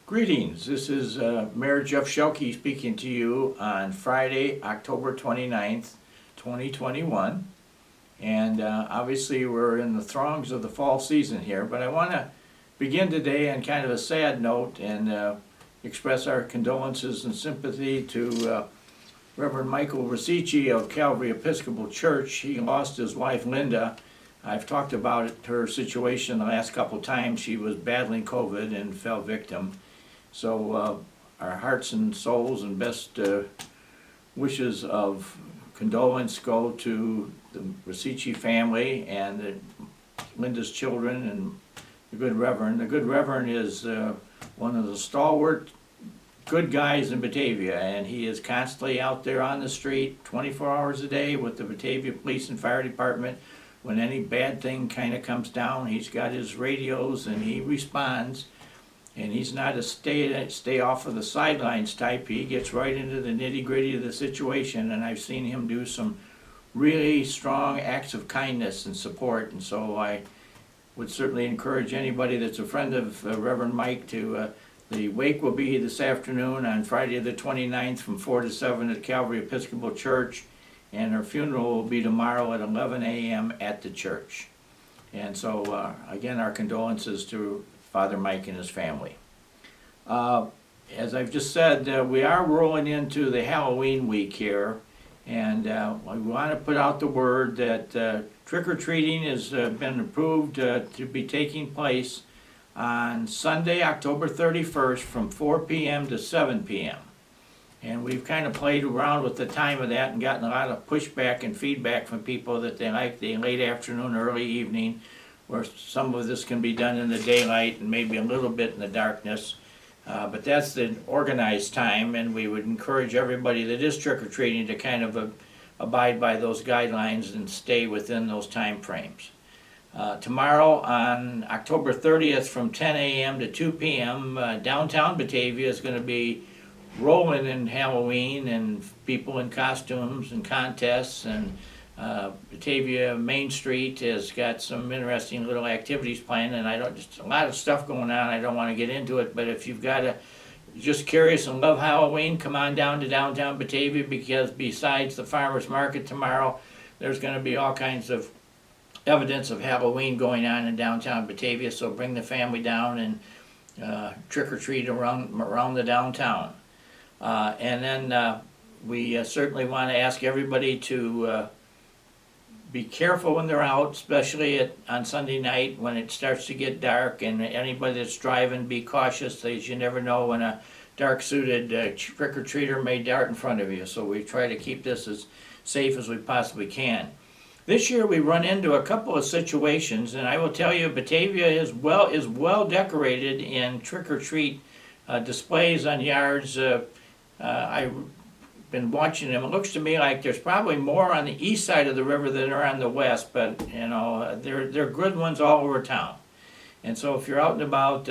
Greetings, this is Mayor Jeff Schielke speaking to you on Friday, October 29th, 2021. And obviously we're in the throngs of the fall season here, but I want to begin today on kind of a sad note and express our condolences and sympathy to Reverend Michael Rosici of Calvary Episcopal Church. He lost his wife Linda. I've talked about her situation the last couple times. She was battling COVID and fell victim. So our hearts and souls and best wishes of condolence go to the Rosici family and Linda's children and the good Reverend. The good Reverend is one of the stalwart good guys in Batavia, and he is constantly out there on the street 24 hours a day with the Batavia Police and Fire Department. When any bad thing kind of comes down, he's got his radios and he responds. And he's not a stay off of the sidelines type. He gets right into the nitty gritty of the situation, and I've seen him do some really strong acts of kindness and support. And so I would certainly encourage anybody that's a friend of Reverend Mike to, the wake will be this afternoon on Friday the 29th from 4 to 7 at Calvary Episcopal Church, and her funeral will be tomorrow at 11 a.m. at the church. And so again, our condolences to Father Mike and his family. As I've just said, we are rolling into the Halloween week here, and we want to put out the word that trick-or-treating has been approved to be taking place on Sunday, October 31st from 4 p.m. to 7 p.m. And we've kind of played around with the time of that and gotten a lot of pushback and feedback from people that they like the late afternoon, early evening, where some of this can be done in the daylight and maybe a little bit in the darkness. But that's the organized time, and we would encourage everybody that is trick-or-treating to kind of abide by those guidelines and stay within those time frames. Tomorrow on October 30th from 10 a.m. to 2 p.m. Downtown Batavia is going to be rolling in Halloween and people in costumes and contests, and Batavia Main Street has got some interesting little activities planned, and just a lot of stuff going on. I don't want to get into it, but if you've got just curious and love Halloween, come on down to downtown Batavia, because besides the farmers market tomorrow, there's going to be all kinds of evidence of Halloween going on in downtown Batavia. So bring the family down and trick or treat around the downtown. And then we certainly want to ask everybody to be careful when they're out, especially on Sunday night when it starts to get dark, and anybody that's driving, be cautious, as you never know when a dark-suited trick-or-treater may dart in front of you. So we try to keep this as safe as we possibly can. This year we run into a couple of situations, and I will tell you, Batavia is well decorated in trick-or-treat displays on yards. I've been watching them. It looks to me like there's probably more on the east side of the river than there are on the west, but you know, they're good ones all over town. And so if you're out and about,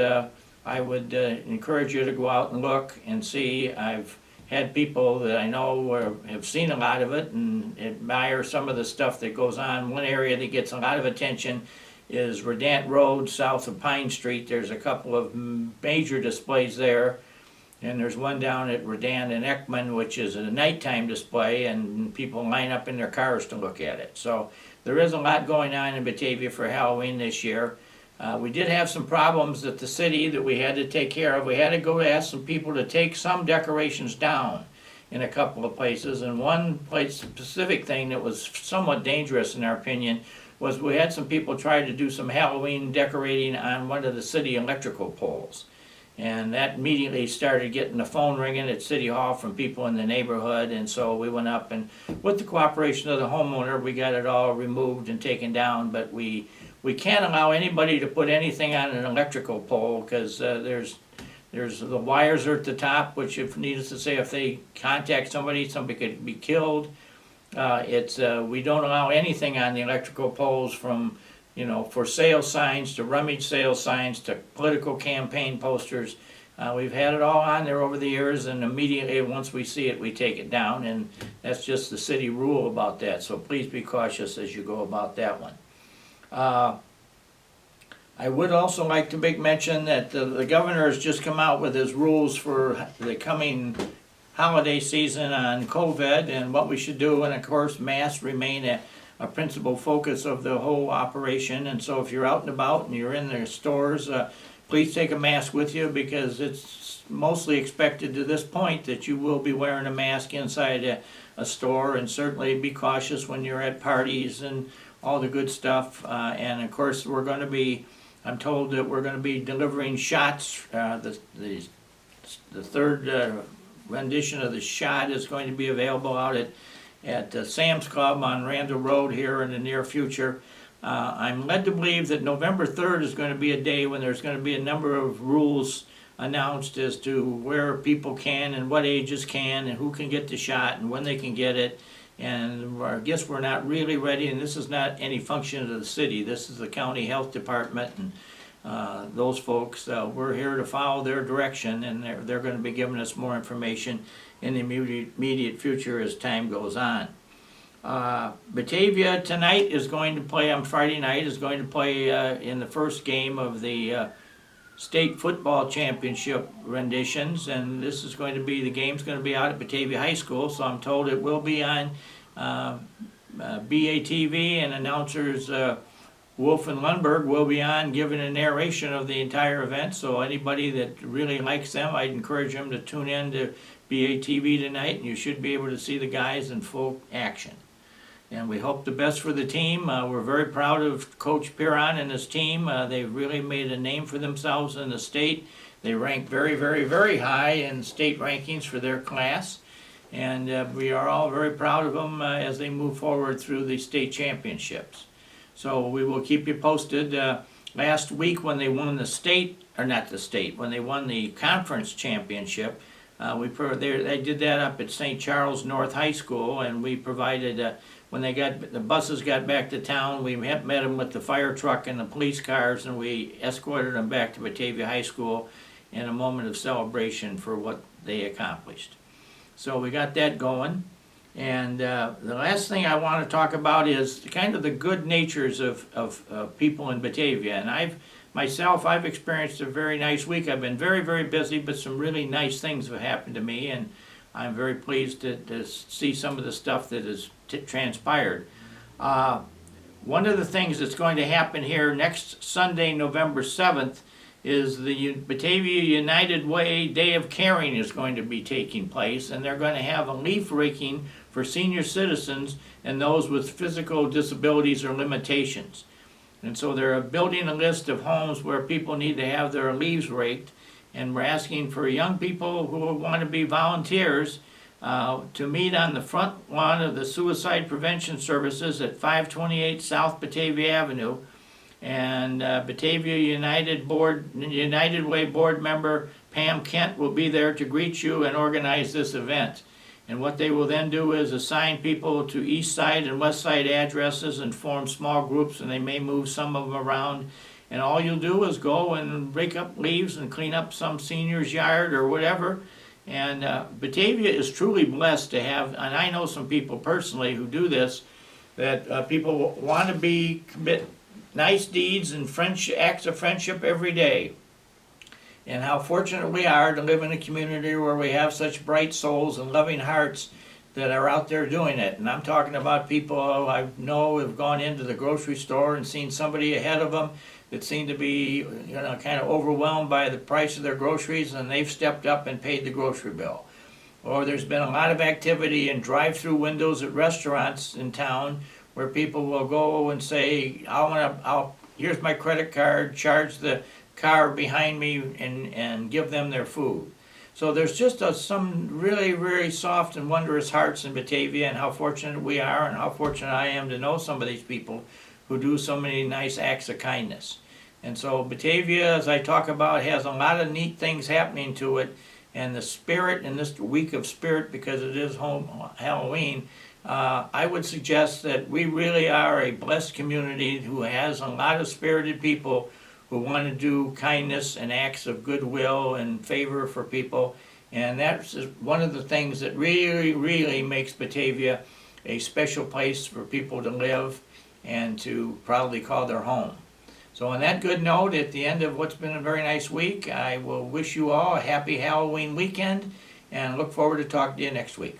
I would encourage you to go out and look and see. I've had people that I know have seen a lot of it and admire some of the stuff that goes on. One area that gets a lot of attention is Redant Road south of Pine Street. There's a couple of major displays there. And there's one down at Redant and Ekman, which is a nighttime display, and people line up in their cars to look at it. So there is a lot going on in Batavia for Halloween this year. We did have some problems at the city that we had to take care of. We had to go ask some people to take some decorations down in a couple of places. And one place, specific thing that was somewhat dangerous in our opinion, was we had some people try to do some Halloween decorating on one of the city electrical poles. And that immediately started getting the phone ringing at City Hall from people in the neighborhood, and so we went up and with the cooperation of the homeowner, we got it all removed and taken down. But we can't allow anybody to put anything on an electrical pole, because there's the wires are at the top, which, if needless to say, if they contact somebody could be killed. We don't allow anything on the electrical poles, from for sale signs to rummage sale signs to political campaign posters. We've had it all on there over the years, and immediately once we see it, we take it down, and that's just the city rule about that. So please be cautious as you go about that one. I would also like to make mention that the governor has just come out with his rules for the coming holiday season on COVID and what we should do, and of course, masks remain a principal focus of the whole operation. And so if you're out and about and you're in the stores, please take a mask with you, because it's mostly expected to this point that you will be wearing a mask inside a store, and certainly be cautious when you're at parties and all the good stuff. And of course, I'm told that we're going to be delivering shots. The third rendition of the shot is going to be available out at Sam's Club on Randall Road here in the near future. I'm led to believe that November 3rd is going to be a day when there's going to be a number of rules announced as to where people can and what ages can and who can get the shot and when they can get it. And I guess we're not really ready, and this is not any function of the city. This is the county health department and those folks. We're here to follow their direction, and they're going to be giving us more information in the immediate future as time goes on. Batavia tonight is going to play, on Friday night, is going to play in the first game of the state football championship renditions, and this is going to be, the game's going to be out at Batavia High School, so I'm told it will be on BATV, and announcers Wolf and Lundberg will be on giving a narration of the entire event. So anybody that really likes them, I'd encourage them to tune in to BATV tonight, and you should be able to see the guys in full action. And we hope the best for the team. We're very proud of Coach Piron and his team. They've really made a name for themselves in the state. They rank very, very, very high in state rankings for their class. And we are all very proud of them as they move forward through the state championships. So we will keep you posted. Last week when they won the state, or not the state, when they won the conference championship, they did that up at St. Charles North High School, and we provided, when the buses got back to town, we met them with the fire truck and the police cars, and we escorted them back to Batavia High School in a moment of celebration for what they accomplished. So we got that going. And the last thing I want to talk about is kind of the good natures of people in Batavia. And I've experienced a very nice week. I've been very, very busy, but some really nice things have happened to me, and I'm very pleased to see some of the stuff that has transpired. One of the things that's going to happen here next Sunday, November 7th, is the Batavia United Way Day of Caring is going to be taking place, and they're going to have a leaf raking for senior citizens and those with physical disabilities or limitations. And so they're building a list of homes where people need to have their leaves raked, and we're asking for young people who want to be volunteers to meet on the front lawn of the Suicide Prevention Services at 528 South Batavia Avenue. And Batavia United Way board member Pam Kent will be there to greet you and organize this event. And what they will then do is assign people to east side and west side addresses and form small groups, and they may move some of them around. And all you'll do is go and rake up leaves and clean up some senior's yard or whatever. And Batavia is truly blessed to have, and I know some people personally who do this, that people want to commit nice deeds and acts of friendship every day. And how fortunate we are to live in a community where we have such bright souls and loving hearts that are out there doing it. And I'm talking about people I know have gone into the grocery store and seen somebody ahead of them that seemed to be, kind of overwhelmed by the price of their groceries, and they've stepped up and paid the grocery bill. Or there's been a lot of activity in drive-through windows at restaurants in town where people will go and say, here's my credit card, charge the car behind me and give them their food. So there's just some really, really soft and wondrous hearts in Batavia, and how fortunate we are, and how fortunate I am to know some of these people who do so many nice acts of kindness. And so Batavia, as I talk about, has a lot of neat things happening to it, and the spirit in this week of spirit, because it is Halloween, I would suggest that we really are a blessed community who has a lot of spirited people who want to do kindness and acts of goodwill and favor for people. And that's one of the things that really, really makes Batavia a special place for people to live and to proudly call their home. So on that good note, at the end of what's been a very nice week, I will wish you all a happy Halloween weekend and look forward to talking to you next week.